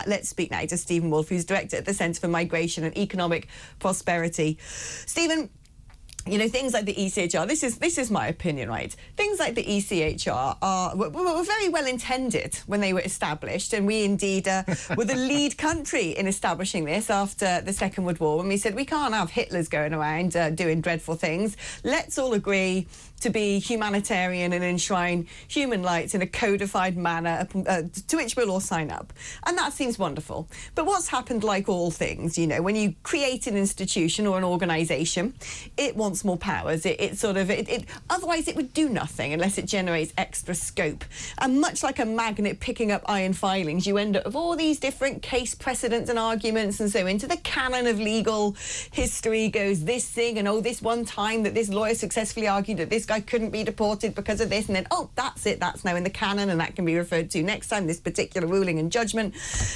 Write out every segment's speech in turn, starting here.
Let's speak now to Stephen Woolfe, who's director at the Centre for Migration and Economic Prosperity. Stephen, you know, things like the ECHR, this is my opinion, right? Things like the ECHR were very well intended when they were established, and we indeed were the lead country in establishing this after the Second World War, when we said we can't have Hitlers going around doing dreadful things. Let's all agree to be humanitarian and enshrine human rights in a codified manner to which we'll all sign up. And that seems wonderful. But what's happened, like all things, you know, when you create an institution or an organisation, it wants more powers. Otherwise it would do nothing unless it generates extra scope. And much like a magnet picking up iron filings, you end up with all these different case precedents and arguments, and so into the canon of legal history goes this thing, and oh, this one time that this lawyer successfully argued that this guy couldn't be deported because of this, and then, oh, that's it, that's now in the canon, and that can be referred to next time, this particular ruling and judgment.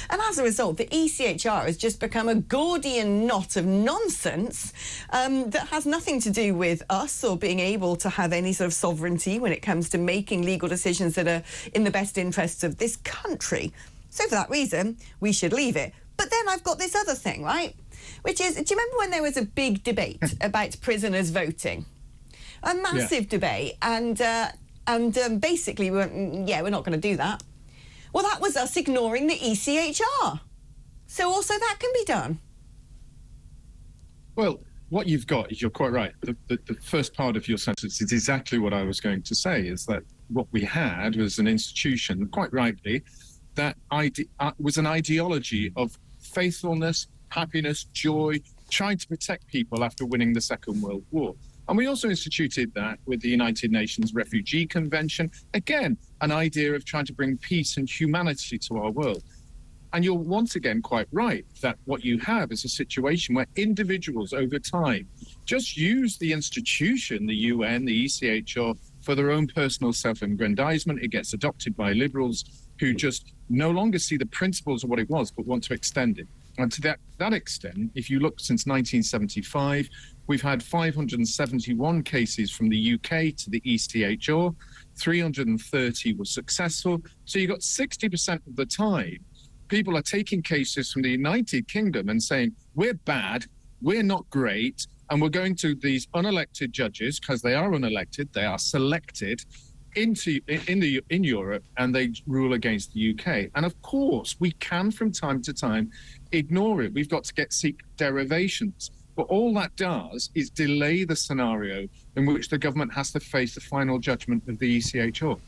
And as a result, the ECHR has just become a Gordian knot of nonsense that has nothing to do with us or being able to have any sort of sovereignty when it comes to making legal decisions that are in the best interests of this country. So for that reason, we should leave it. But then I've got this other thing, right? Which is, do you remember when there was a big debate about prisoners voting? A massive debate, and basically we went, yeah, we're not going to do that. Well, that was us ignoring the ECHR. So also that can be done. Well, what you've got is, you're quite right. The first part of your sentence is exactly what I was going to say, is that what we had was an institution, quite rightly, that was an ideology of faithfulness, happiness, joy, trying to protect people after winning the Second World War. And we also instituted that with the United Nations Refugee Convention. Again, an idea of trying to bring peace and humanity to our world. And you're once again quite right that what you have is a situation where individuals over time just use the institution, the UN, the ECHR, for their own personal self-aggrandizement. It gets adopted by liberals who just no longer see the principles of what it was, but want to extend it. And to that extent, if you look since 1975, we've had 571 cases from the UK to the ECHR, 330 were successful. So you got 60% of the time, people are taking cases from the United Kingdom and saying, we're bad, we're not great, and we're going to these unelected judges, because they are unelected, they are selected, in Europe, and they rule against the UK. And of course, we can from time to time ignore it. We've got to seek derivations. But all that does is delay the scenario in which the government has to face the final judgment of the ECHR.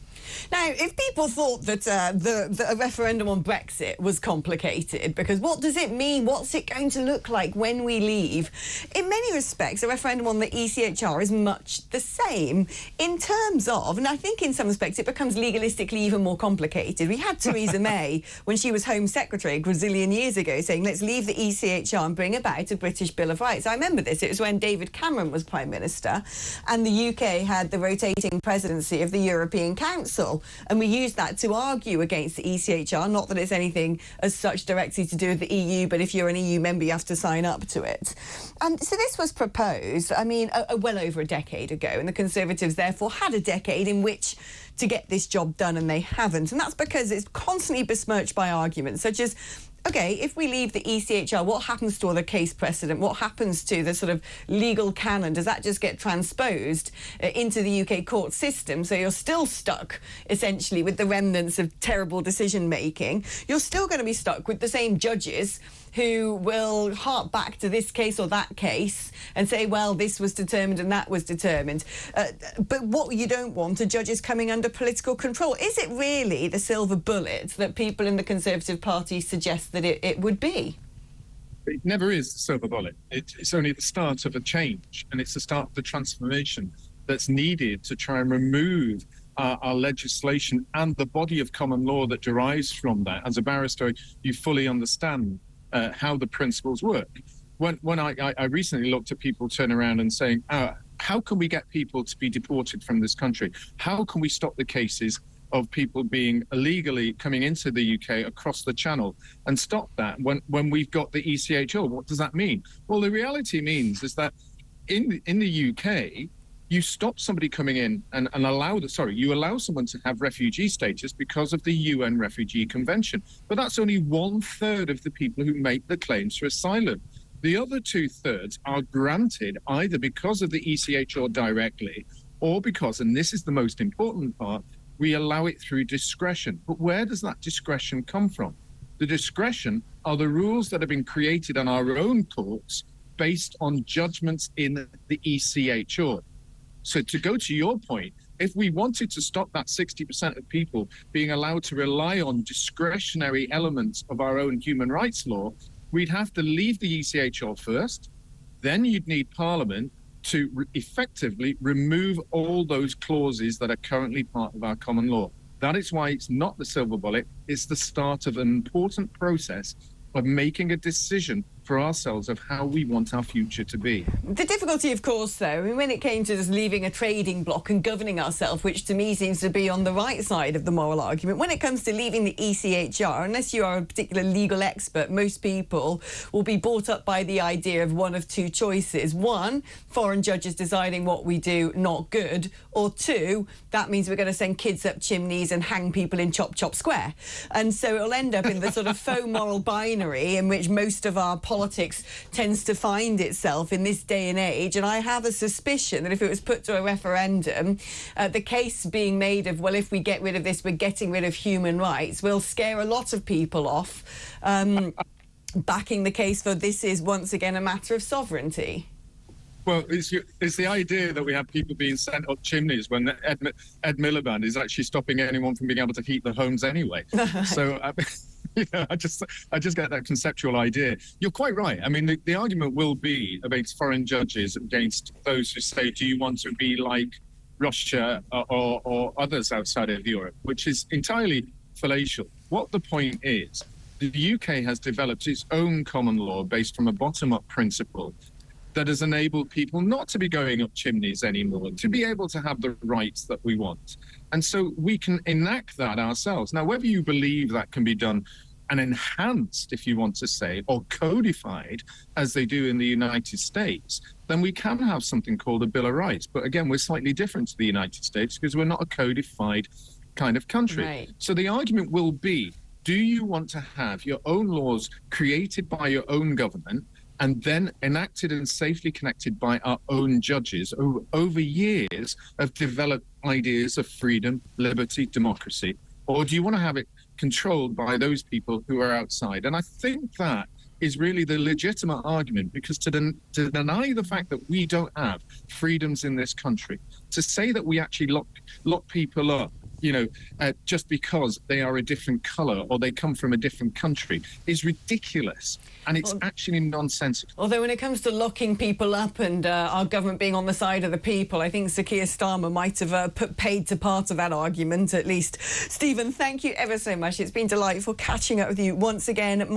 Now, if people thought that a referendum on Brexit was complicated, because what does it mean? What's it going to look like when we leave? In many respects, a referendum on the ECHR is much the same in terms of, and I think in some respects it becomes legalistically even more complicated. We had Theresa May, when she was Home Secretary a gazillion years ago, saying, let's leave the ECHR and bring about a British Bill of Rights. I remember this. It was when David Cameron was Prime Minister and the UK had the rotating presidency of the European Council. And we used that to argue against the ECHR, not that it's anything as such directly to do with the EU, but if you're an EU member, you have to sign up to it. And so this was proposed, I mean, well over a decade ago, and the Conservatives therefore had a decade in which to get this job done, and they haven't. And that's because it's constantly besmirched by arguments such as, OK, if we leave the ECHR, what happens to all the case precedent? What happens to the sort of legal canon? Does that just get transposed into the UK court system? So you're still stuck, essentially, with the remnants of terrible decision-making. You're still going to be stuck with the same judges who will hark back to this case or that case and say, well, this was determined and that was determined. But what you don't want are judges coming under political control. Is it really the silver bullet that people in the Conservative Party suggest that it would be? It never is the silver bullet. It's only the start of a change, and it's the start of the transformation that's needed to try and remove our legislation and the body of common law that derives from that. As a barrister, you fully understand how the principles work. When I recently looked at people turning around and saying, how can we get people to be deported from this country? How can we stop the cases of people being illegally coming into the UK across the channel and stop that when we've got the ECHR? What does that mean? Well, the reality means is that in the UK, you stop somebody coming in and you allow someone to have refugee status because of the UN Refugee Convention. But that's only 1/3 of the people who make the claims for asylum. The other 2/3 are granted either because of the ECHR directly or because, and this is the most important part, we allow it through discretion. But where does that discretion come from? The discretion are the rules that have been created on our own courts based on judgments in the ECHR. So to go to your point, if we wanted to stop that 60% of people being allowed to rely on discretionary elements of our own human rights law, we'd have to leave the ECHR first, then you'd need Parliament to effectively remove all those clauses that are currently part of our common law. That is why it's not the silver bullet, it's the start of an important process of making a decision for ourselves of how we want our future to be. The difficulty, of course, though, I mean, when it came to just leaving a trading bloc and governing ourselves, which to me seems to be on the right side of the moral argument, when it comes to leaving the ECHR, unless you are a particular legal expert, most people will be brought up by the idea of one of two choices. One, foreign judges deciding what we do, not good. Or two, that means we're going to send kids up chimneys and hang people in Chop Chop Square. And so it'll end up in the sort of faux moral binary in which most of our politics tends to find itself in this day and age. And I have a suspicion that if it was put to a referendum, the case being made of, well, if we get rid of this, we're getting rid of human rights, will scare a lot of people off, backing the case for this is once again a matter of sovereignty. Well, it's the idea that we have people being sent up chimneys when Ed Miliband is actually stopping anyone from being able to heat their homes anyway. So, I just get that conceptual idea. You're quite right. I mean, the argument will be against foreign judges, against those who say, do you want to be like Russia or others outside of Europe, which is entirely fallacious. What the point is, the UK has developed its own common law based from a bottom-up principle that has enabled people not to be going up chimneys anymore, to be able to have the rights that we want. And so we can enact that ourselves. Now, whether you believe that can be done and enhanced, if you want to say, or codified, as they do in the United States, then we can have something called a Bill of Rights. But again, we're slightly different to the United States because we're not a codified kind of country. Right. So the argument will be, do you want to have your own laws created by your own government and then enacted and safely connected by our own judges who over years have developed ideas of freedom, liberty, democracy? Or do you want to have it controlled by those people who are outside? And I think that is really the legitimate argument, because to deny the fact that we don't have freedoms in this country, to say that we actually lock people up, just because they are a different colour or they come from a different country, is ridiculous. And it's actually nonsensical. Although when it comes to locking people up and our government being on the side of the people, I think Sir Keir Starmer might have paid to part of that argument, at least. Stephen, thank you ever so much. It's been delightful catching up with you once again.